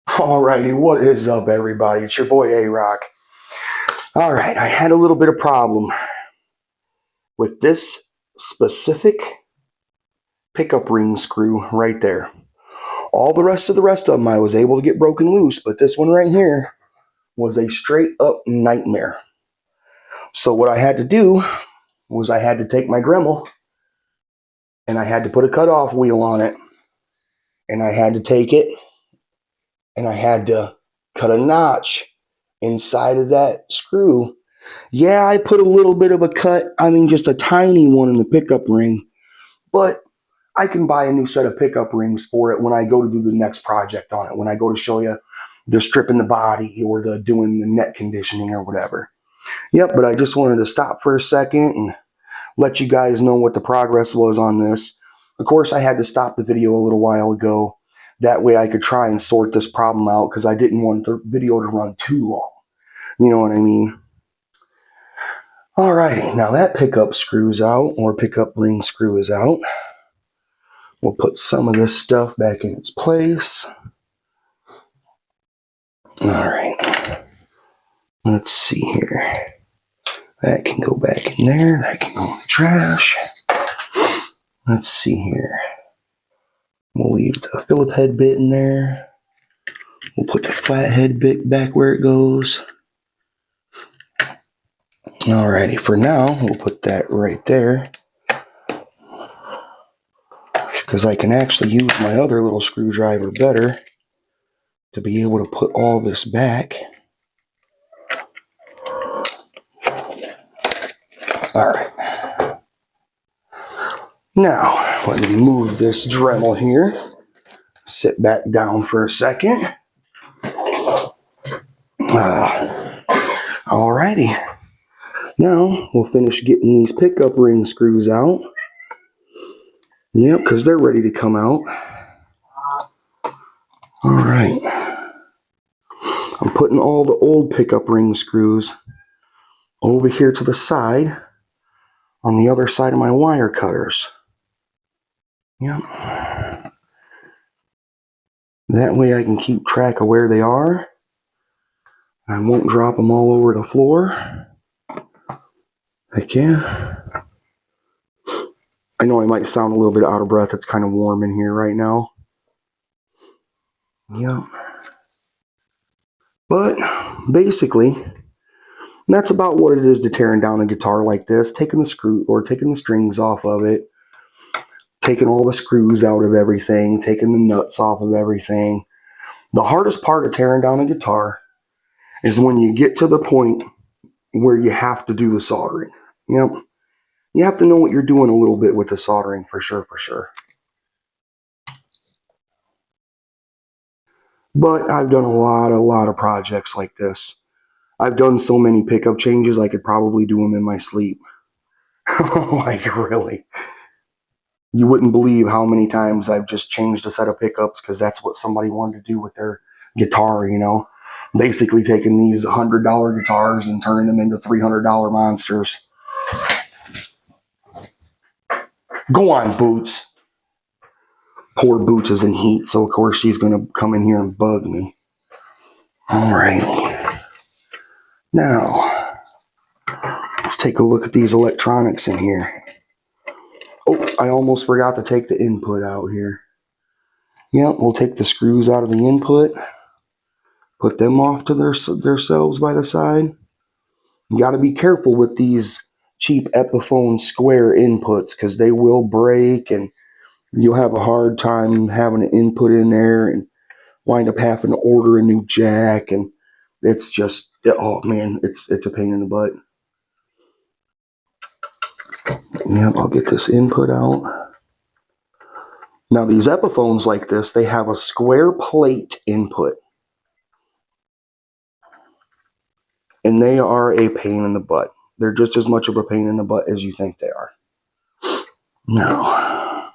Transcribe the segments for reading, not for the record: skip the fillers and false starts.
Alrighty, what is up, everybody? It's your boy A-Rock. Alright, I had a little bit of problem with this specific pickup ring screw right there. All the rest of them I was able to get broken loose, but this one right here was a straight up nightmare. So what I had to do was I had to take my Dremel and I had to put a cutoff wheel on it, and I had to take it and I had to cut a notch inside of that screw. Yeah, I put a little bit of a cut, just a tiny one in the pickup ring, but I can buy a new set of pickup rings for it when I go to do the next project on it, when I go to show you the stripping the body or the doing the net conditioning or whatever. Yep, but I just wanted to stop for a second and let you guys know what the progress was on this. Of course, I had to stop the video a little while ago. That way I could try and sort this problem out because I didn't want the video to run too long. You know what I mean? Alrighty, now that pickup screw's out, or pickup ring screw is out. We'll put some of this stuff back in its place. Alright, let's see here. That can go back in there, that can go in the trash. Let's see here. We'll leave the Phillip head bit in there. We'll put the flathead bit back where it goes. Alrighty, for now, we'll put that right there, because I can actually use my other little screwdriver better to be able to put all this back. Alright. Now, let me move this Dremel here. Sit back down for a second. Alrighty. Now, we'll finish getting these pickup ring screws out. Yep, because they're ready to come out. Alright. I'm putting all the old pickup ring screws over here to the side, on the other side of my wire cutters. Yep. That way I can keep track of where they are. I won't drop them all over the floor. Heck yeah. I know I might sound a little bit out of breath. It's kind of warm in here right now. Yep. But basically, that's about what it is to tearing down a guitar like this. Taking the screw or taking the strings off of it. Taking all the screws out of everything. Taking the nuts off of everything. The hardest part of tearing down a guitar is when you get to the point where you have to do the soldering. Yep. You have to know what you're doing a little bit with the soldering, for sure. But I've done a lot of projects like this. I've done so many pickup changes, I could probably do them in my sleep. Like, really. You wouldn't believe how many times I've just changed a set of pickups because that's what somebody wanted to do with their guitar, you know. Basically taking these $100 guitars and turning them into $300 monsters. Go on, Boots. Poor Boots is in heat, so of course she's going to come in here and bug me. Alright. Now, let's take a look at these electronics in here. Oh, I almost forgot to take the input out here. Yep, we'll take the screws out of the input. Put them off to themselves by the side. You got to be careful with these cheap Epiphone square inputs because they will break and you'll have a hard time having an input in there and wind up having to order a new jack, and it's just, oh man, it's a pain in the butt. Yep, I'll get this input out. Now these Epiphones like this, they have a square plate input. And they are a pain in the butt. They're just as much of a pain in the butt as you think they are. Now,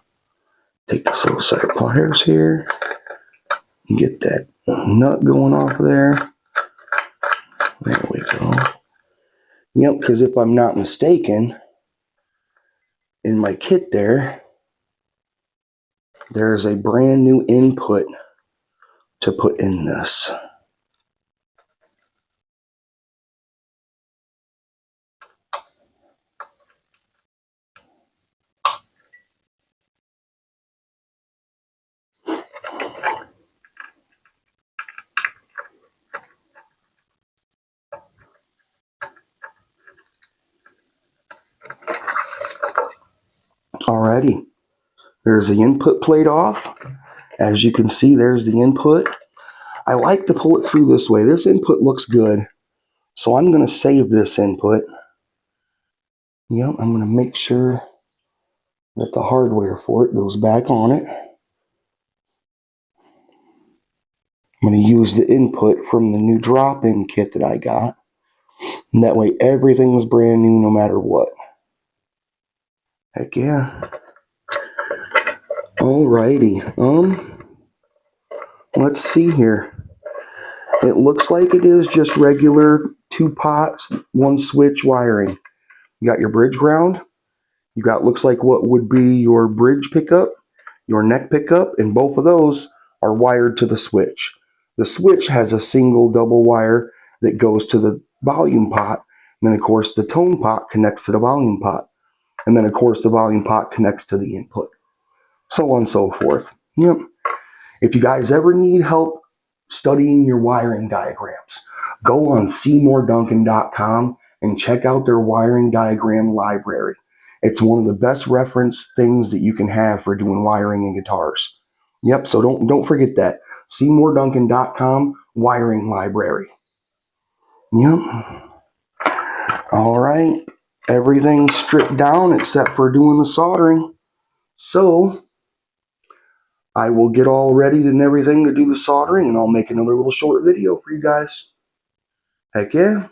take this little set of pliers here. And get that nut going off of there. There we go. Yep, because if I'm not mistaken, in my kit there's a brand new input to put in this. Alrighty, there's the input plate off. As you can see, there's the input. I like to pull it through this way. This input looks good, so I'm going to save this input. Yep, I'm going to make sure that the hardware for it goes back on it. I'm going to use the input from the new drop-in kit that I got. And that way everything is brand new no matter what. Heck yeah. Alrighty. Let's see here. It looks like it is just regular 2 pots, 1 switch wiring. You got your bridge ground. You got, looks like what would be your bridge pickup, your neck pickup, and both of those are wired to the switch. The switch has a single double wire that goes to the volume pot. And then, of course, the tone pot connects to the volume pot. And then, of course, the volume pot connects to the input. So on and so forth. Yep. If you guys ever need help studying your wiring diagrams, go on SeymourDuncan.com and check out their wiring diagram library. It's one of the best reference things that you can have for doing wiring in guitars. Yep, so don't forget that. SeymourDuncan.com wiring library. Yep. All right. Everything's stripped down except for doing the soldering. So I will get all ready and everything to do the soldering, and I'll make another little short video for you guys. Heck yeah.